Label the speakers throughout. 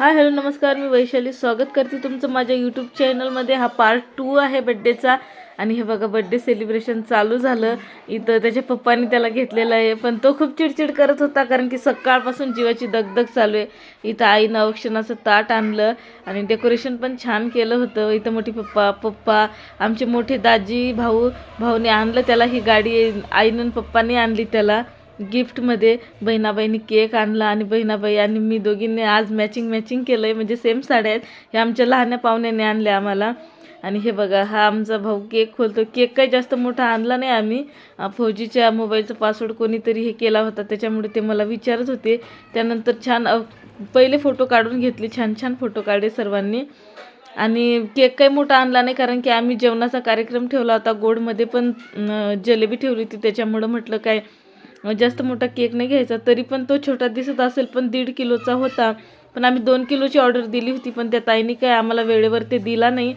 Speaker 1: Hi hello नमस्कार, मी वैशाली स्वागत करते तुमचं माझ्या यूट्यूब चॅनलमध्ये। हा पार्ट 2 आहे बड्डेचा। आणि हे बघा बड्डे सेलिब्रेशन चालू झालं। इथं त्याच्या पप्पांनी त्याला घेतलेलं आहे, पण तो खूप चिडचिड करत होता कारण की सकाळपासून जीवाची दगदग चालू आहे। इथं आईनं औक्षणाचं ताट आणलं आणि डेकोरेशन पण छान केलं होतं। इथं मोठी पप्पा आमचे मोठे दाजी भाऊने आणलं त्याला ही गाडी, आईनं पप्पांनी आणली त्याला गिफ्टमध्ये। बहिणाबाईंनी केक आणला आणि बहिणाबाई आणि मी दोघींनी आज मॅचिंग केलं आहे, म्हणजे सेम साड्या आहेत। हे आमच्या लहान्या पाहुण्याने आणल्या आम्हाला। आणि हे बघा हा आमचा भाऊ केक खोलतो। केक काही जास्त मोठा आणला नाही आम्ही, फौजीच्या मोबाईलचा पासवर्ड कोणीतरी हे केला होता त्याच्यामुळे ते मला विचारत होते। त्यानंतर छान पहिले फोटो काढून घेतले, छान फोटो काढले सर्वांनी। आणि केक काही मोठा आणला नाही कारण की आम्ही जेवणाचा कार्यक्रम ठेवला होता, गोडमध्ये पण जिलेबी ठेवली होती, त्याच्यामुळं म्हटलं काय जास्त मोठा केक नाही घ्यायचा। तरी पण तो छोटा दिसत असेल पण 1.5 किलोचा होता। पण आम्ही 2 किलोची ऑर्डर दिली होती, पण त्या ताईंनी काय आम्हाला वेळेवर ते दिला नाही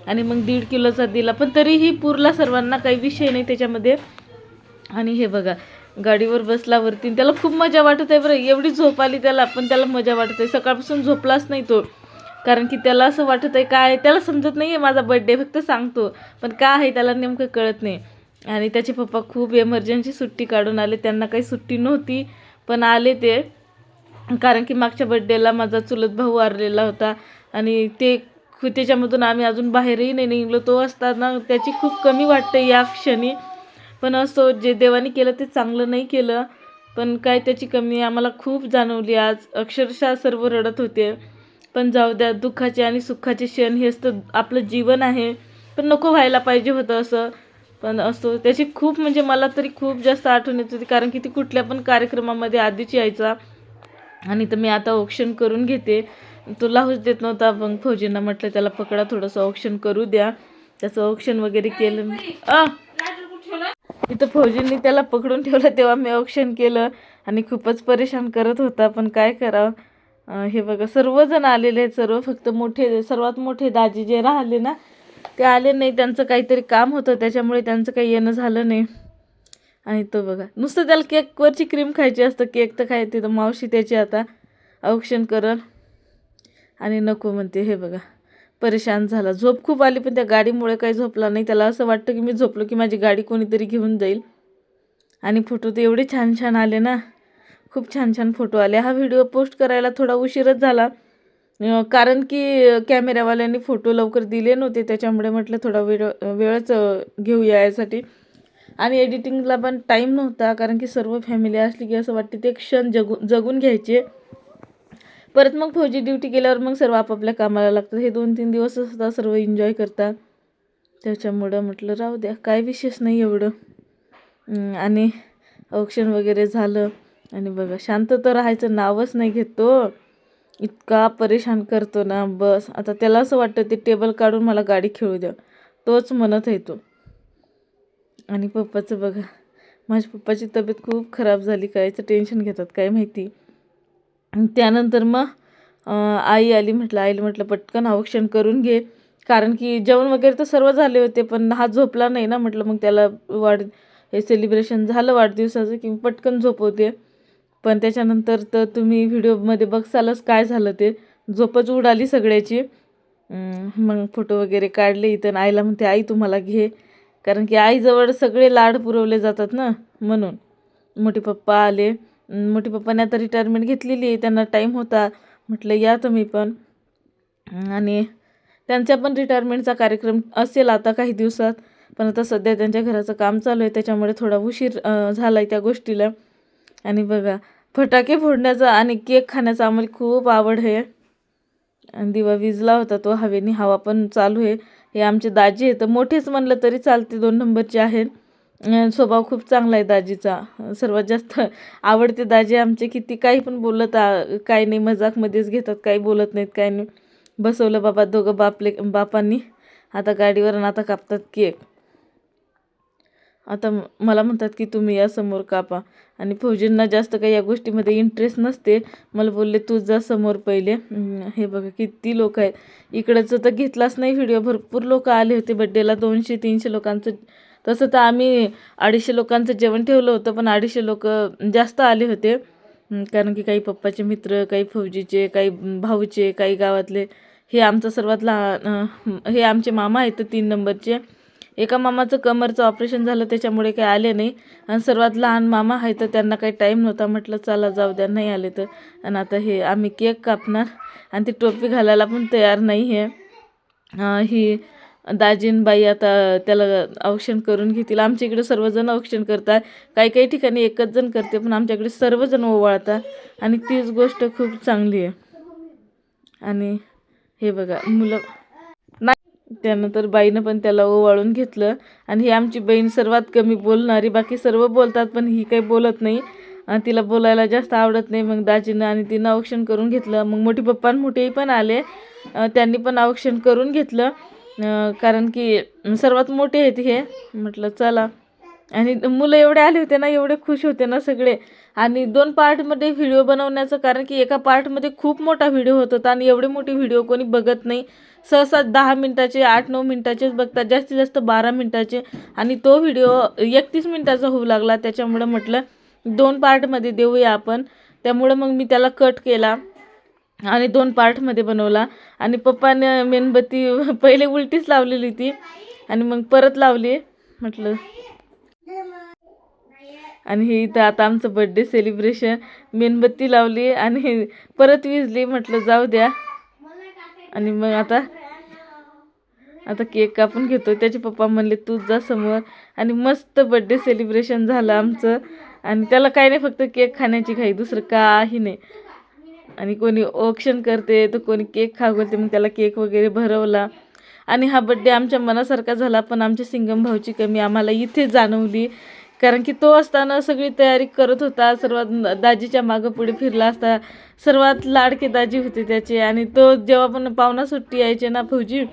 Speaker 1: आणि मग 1.5 किलोचा दिला, पण तरीही पुरला सर्वांना, काही विषय नाही त्याच्यामध्ये। आणि हे बघा गाडीवर बसल्यावरती त्याला खूप मजा वाटत आहे बरं। एवढी झोप आली त्याला, पण त्याला मजा वाटत आहे। सकाळपासून झोपलाच नाही तो, कारण की त्याला असं वाटत आहे काय त्याला समजत नाही आहे माझा बड्डे, फक्त सांगतो पण का आहे त्याला नेमकं कळत नाही। आणि त्याचे पप्पा खूप एमर्जन्सी सुट्टी काढून आले, त्यांना काही सुट्टी नव्हती पण आले ते, कारण की मागच्या बड्डेला माझा चुलत भाऊ वारलेला होता आणि त्याच्यामधून आम्ही अजून बाहेरही नाही निघलो। तो असताना त्याची खूप कमी वाटते या क्षणी, पण असो जे देवाने केलं ते चांगलं नाही केलं, पण काय त्याची कमी आम्हाला खूप जाणवली आज। अक्षरशः सर्व रडत होते, पण जाऊ द्या, दुःखाचे आणि सुखाचे क्षण हेच तर आपलं जीवन आहे। पण नको व्हायला पाहिजे होतं असं, पण असो त्याची खूप म्हणजे मला तरी खूप जास्त आठवण येत होती, कारण की ती कुठल्या पण कार्यक्रमामध्ये आधीच यायचा। आणि तर मी आता औक्षण करून घेते, तो लावूच देत नव्हता। मग फौजींना म्हटलं त्याला पकडा, थोडंसं औक्षण करू द्या। त्याचं औक्षण वगैरे केलं। इथं फौजींनी त्याला पकडून ठेवलं तेव्हा मी औक्षण केलं आणि खूपच परेशान करत होता, पण काय करावं। हे बघा सर्वजण आलेले आहेत, फक्त सर्वात मोठे दाजी जे राहिले ना ते आले नाही, त्यांचं काहीतरी काम होतं त्याच्यामुळे त्यांचं काही येणं झालं नाही। आणि तो बघा नुसतं त्याला केकवरची क्रीम खायची असतं, केक तर खायची, तर मावशी त्याची आता औक्षण करल आणि नको म्हणते। हे बघा परेशान झाला, झोप खूप आली पण त्या गाडीमुळे काही झोपला नाही। त्याला असं वाटतं की मी झोपलो की माझी गाडी कोणीतरी घेऊन जाईल। आणि फोटो तर एवढे छान आले ना, खूप छान फोटो आले। हा व्हिडिओ पोस्ट करायला थोडा उशीरच झाला, कारण की कॅमेरावाल्यांनी फोटो लवकर दिले नव्हते, त्याच्यामुळे म्हटलं थोडा वेळच घेऊया यासाठी। आणि एडिटिंगला पण टाईम नव्हता, कारण की सर्व फॅमिली असली की असं वाटते ते क्षण जगून घ्यायचे। परत मग फौजी ड्युटी केल्यावर मग सर्व आपापल्या कामाला लागतात, हे 2-3 दिवस सुद्धा सर्व एन्जॉय करतात, त्याच्यामुळं म्हटलं राहू द्या, काय विशेष नाही एवढं। आणि औक्षण वगैरे झालं आणि बघा शांत तर राहायचं नावच नाही घेत तो, इतका परेशान करतो ना बस। आता त्याला असं वाटतं ते टेबल काढून मला गाडी खेळू द्या, तोच म्हणत आहे तो। आणि पप्पाचं बघा, माझ्या पप्पाची तब्येत खूप खराब झाली, कायचं टेन्शन घेतात काय माहिती। त्यानंतर मग आई आली, आईला म्हटलं पटकन औक्षण करून घे, कारण की जेवण वगैरे तर सर्व झाले होते पण हा झोपला नाही ना। म्हटलं मग त्याला हे सेलिब्रेशन झालं वाढदिवसाचं की पटकन झोपवते, पण त्याच्यानंतर तर तुम्ही व्हिडिओमध्ये बघसालच काय झालं ते, झोपच उडाली सगळ्याची। मग फोटो वगैरे काढले इथं, आईला म्हणते आई तुम्हाला घे, कारण की आईजवळ सगळे लाड पुरवले जातात ना, म्हणून। मोठे पप्पा आले, मोठे पप्पाने आता रिटायरमेंट घेतलेली आहे, त्यांना टाईम होता, म्हटलं या तुम्ही पण। आणि त्यांच्या पण रिटायरमेंटचा कार्यक्रम असेल आता काही दिवसात, पण आता सध्या त्यांच्या घराचं काम चालू आहे त्याच्यामुळे थोडा उशीर झाला आहे त्या गोष्टीला। आणि बघा फटाके फोडण्याचा आणि केक खाण्याचा आम्हाला खूप आवड आहे। आणि दिवा विजला होता तो हवेने, हवा पण चालू आहे। हे आमचे दाजी आहेत, मोठेच म्हणलं तरी चालते, 2 नंबरचे आहेत। स्वभाव खूप चांगला आहे दाजीचा, सर्वात जास्त आवडते दाजी आमचे। किती काही पण बोलत काही नाही, मजाकमध्येच घेतात, काही बोलत नाहीत काय नाही। बसवलं बाबा दोघं बापांनी आता गाडीवर, आता कापतात केक। आता मला म्हणतात की तुम्ही या समोर कापा, आणि फौजींना जास्त काही या गोष्टीमध्ये इंटरेस्ट नसते, मला बोलले तू जा समोर पहिले। हे बघा किती लोक आहेत, इकडचं तर घेतलाच नाही व्हिडिओ, भरपूर लोक आले होते बड्डेला, 200-300 लोकांचं। तसं तर आम्ही 250 लोकांचं जेवण ठेवलं होतं, पण 250 लोक जास्त आले होते। कारण की काही पप्पाचे मित्र, काही फौजीचे, काही भाऊचे, काही गावातले. हे आमचं सर्वात लहान हे आमचे मामा आहेत 3 नंबरचे. एका मामाचं कमरचं ऑपरेशन झालं त्याच्यामुळे काही आले नाही. आणि सर्वात लहान मामा आहे तर त्यांना काही टाईम नव्हता. म्हटलं चला जाऊ द्या, नाही आले तर. आणि आता हे आम्ही केक कापणार आणि ती टोपी घालायला पण तयार नाही आहे. ही दाजीनबाई आता त्याला औक्षण करून घेतील. आमच्या इकडे सर्वजण औक्षण करतात. काही काही ठिकाणी एकच जण करते, पण आमच्याकडे सर्वजण ओवाळतात आणि तीच गोष्ट खूप चांगली आहे. आणि हे बघा मुलं नाही, त्यानंतर बाईनं पण त्याला ओवाळून घेतलं. आणि ही आमची बहीण सर्वात कमी बोलणारी, बाकी सर्व बोलतात पण ही काही बोलत नाही. तिला बोलायला जास्त आवडत नाही. मग दाजीनं आणि तिनं औक्षण करून घेतलं. मग मोठी पप्पा आणि मोठेही पण आले, त्यांनी पण औक्षण करून घेतलं. कारण की सर्वात मोठे आहेत हे. म्हटलं चला. आणि मुलं एवढे आले होते ना, एवढे खुश होते ना सगळे. आणि 2 पार्टमध्ये व्हिडिओ बनवण्याचं कारण की एका पार्टमध्ये खूप मोठा व्हिडिओ होत होता आणि एवढे मोठे व्हिडिओ कोणी बघत नाही. सहसा 10 मिनिटाचे, 8-9 मिनिटाचेच बघतात, जास्तीत जास्त 12 मिनिटाचे. आणि तो व्हिडिओ 31 मिनिटाचा होऊ लागला. त्याच्यामुळं म्हटलं 2 पार्टमध्ये देऊया आपण. त्यामुळं मग मी त्याला कट केला आणि 2 पार्टमध्ये बनवला. आणि पप्पाने मेणबत्ती पहिले उलटीच लावलेली ती आणि मग परत लावली. म्हटलं आणि हे इथं आता आमचं बड्डे सेलिब्रेशन. मेणबत्ती लावली आणि परत विझली. म्हटलं जाऊ द्या. आणि मग आता केक कापून घेतो. त्याचे पप्पा म्हणले तूच जा समोर. आणि मस्त बड्डे सेलिब्रेशन झालं आमचं. आणि त्याला काही नाही, फक्त केक खाण्याची घाई, दुसरं काही नाही. आणि कोणी औक्षण करते तर कोणी केक खाऊ घालते. मग त्याला केक वगैरे भरवला. आणि हा बड्डे आमच्या मनासारखा झाला. पण आमच्या सिंगम भाऊची कमी आम्हाला इथे जाणवली. कारण की तो असताना सगळी तयारी करत होता, सर्वात दाजीच्या मागं पुढे फिरला असता. सर्वात लाडके दाजी होते त्याचे. आणि तो जेव्हा पण पाहुणा सुट्टी यायचे ना फौजी,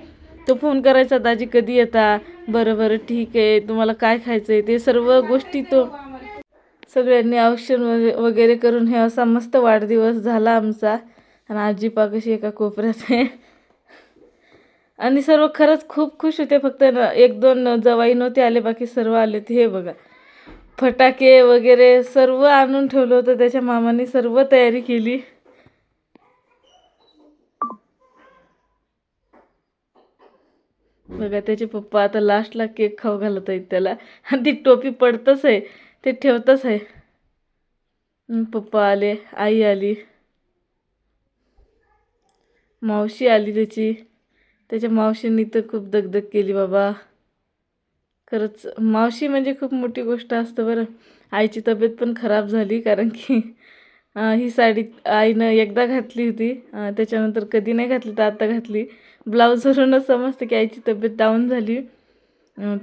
Speaker 1: तो फोन करायचा, दाजी कधी येता, बरं बरं ठीक आहे, तुम्हाला काय खायचं आहे, ते सर्व गोष्टी तो सगळ्यांनी औक्षण वगैरे करून हे असा मस्त वाढदिवस झाला आमचा. आणि आजी कशी एका कोपऱ्यात आहे. आणि सर्व खरंच खूप खुश होते. फक्त 1-2 जवाई नव्हते आले, बाकी सर्व आले. हे बघा फटाके वगैरे सर्व आणून ठेवलं होतं त्याच्या मामाने, सर्व तयारी केली. बघा त्याचे पप्पा आता लास्टला केक खाऊ घालत आहेत त्याला. आणि ती टोपी पडतच आहे, ते ठेवतच आहे. पप्पा आले, आई आली, मावशी आली त्याच्या मावशींनी तर खूप दगदग केली बाबा. खरंच मावशी म्हणजे खूप मोठी गोष्ट असतं बरं. आईची तब्येत पण खराब झाली, कारण की ही साडी आईनं एकदा घातली होती, त्याच्यानंतर कधी नाही घातली, तर आता घातली. ब्लाऊजवरूनच समजते की आईची तब्येत डाऊन झाली.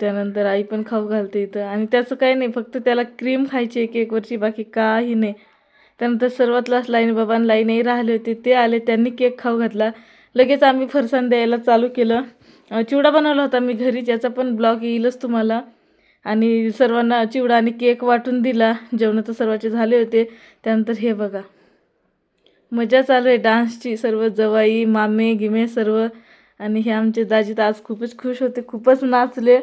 Speaker 1: त्यानंतर आई पण खाऊ घालते इथं. आणि त्याचं काही नाही, फक्त त्याला क्रीम खायची आहे केकवरची, बाकी काही नाही. त्यानंतर सर्वात लास्ट लाईन बाबांना लाईनही राहिले होते, ते आले, त्यांनी केक खाऊ घातला. लगेच आम्ही फरसाण द्यायला चालू केलं. चिवडा बनवला होता मी घरीच, याचा पण ब्लॉग येईलच तुम्हाला. आणि सर्वांना चिवडा आणि केक वाटून दिला. जेवण तर सर्वांचे झाले होते. त्यानंतर हे बघा मजा चालू आहे डान्सची, सर्व जवाई मामे गिमे सर्व. आणि हे आमचे दाजी तर आज खूपच खुश होते, खूपच नाचले.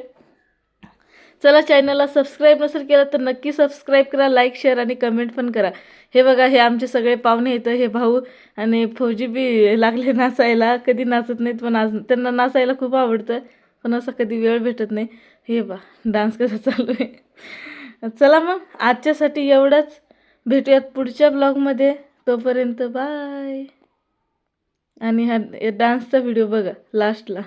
Speaker 1: चला, चॅनलला सबस्क्राईब नसेल केलं तर नक्की सबस्क्राईब करा, लाईक शेअर आणि कमेंट पण करा. हे बघा हे आमचे सगळे पाहुणे येतं, हे भाऊ आणि फौजी बी लागले नाचायला. कधी नाचत नाहीत, पण आज त्यांना नाचायला खूप आवडतं, पण असं कधी वेळ भेटत नाही. हे बा डान्स कसा चालू आहे. चला मग आजच्यासाठी एवढंच. भेटूयात पुढच्या ब्लॉगमध्ये. तोपर्यंत बाय. आणि हा डान्सचा व्हिडिओ बघा लास्टला.